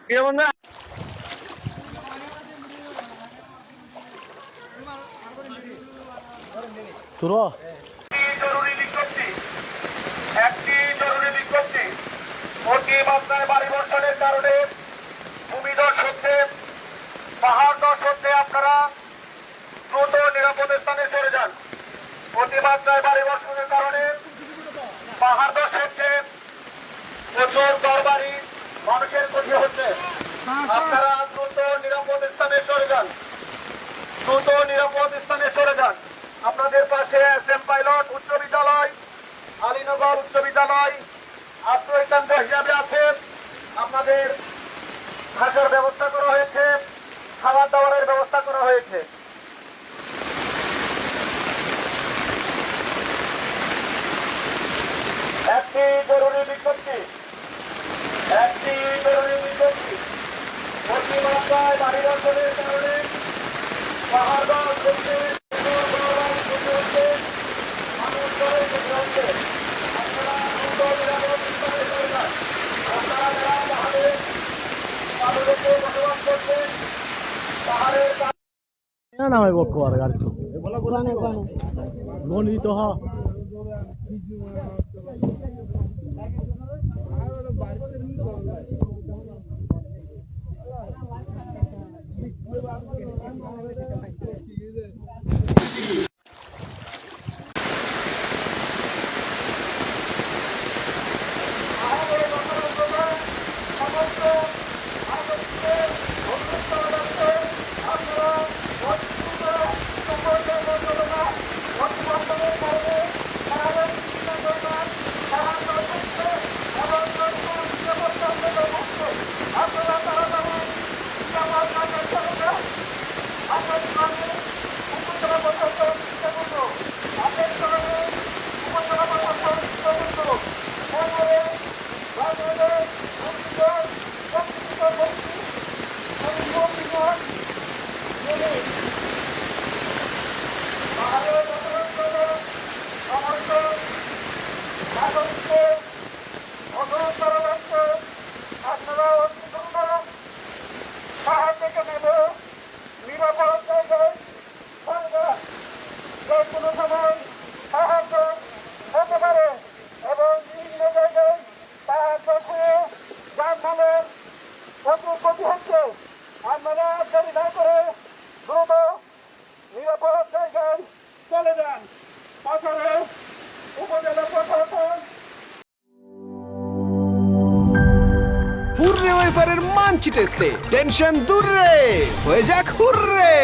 কেমন না জরুরি বিজ্ঞপ্তি, একটি জরুরি বিজ্ঞপ্তি। অতিমাত্রায় বাড়ি বর্ষণের কারণে ভূমিধস হচ্ছে, পাহাড় ধস হচ্ছে। আপনারা দ্রুত নিরাপদ স্থানে সরে যান। অতিমাত্রায় বাড়ি বর্ষণের কারণে পাহাড় ধস হচ্ছে, প্রচুর ঘরবাড়ি, মানুষের ক্ষতি হচ্ছে। আপনারা দ্রুত নিরাপদ স্থানে সরে যান, দ্রুত নিরাপদ স্থানে সরে যান। আপনাদের পাশে SM পাইলট উচ্চ বিদ্যালয়, আলীনগর উচ্চ বিদ্যালয় আশ্রয়কেন্দ্র হিসাবে আছে। আপনাদের থাকার ব্যবস্থা করা হয়েছে, খাবার দাবারের ব্যবস্থা করা হয়েছে। একটি জরুরি বিজ্ঞপ্তি, একটি জরুরি বিজ্ঞপ্তি। অতিমাত্রায় বাড়ি বর্ষণের কারণে পাহাড় ধস হচ্ছে, মানুষ করে ক্ষতি হচ্ছে। আপনারা দ্রুত নিরাপদ স্থানে সরে যান। আপনারা যারা পাহাড়ে পাহাড়ে বসবাস করছেন, পাহাড়ের নামাই বক্ষ আর গাড়ি মনিত হ পাহাড় থেকে নেবে নিরাপদ জায়গায় যে কোনো সময় সাহায্য হতে পারে এবং বিভিন্ন জায়গায় সাহায্য হয়ে যানবাহনের প্রচুর ক্ষতি হচ্ছে। আপনারা দেরি না করে দ্রুত নিরাপদ জায়গায় চলে যান। পাথরে উপজেলা প্রশাসন হুররে ওয়েফারের মানচি টেস্টে টেনশন দূর রে, হয়ে যাক হুররে।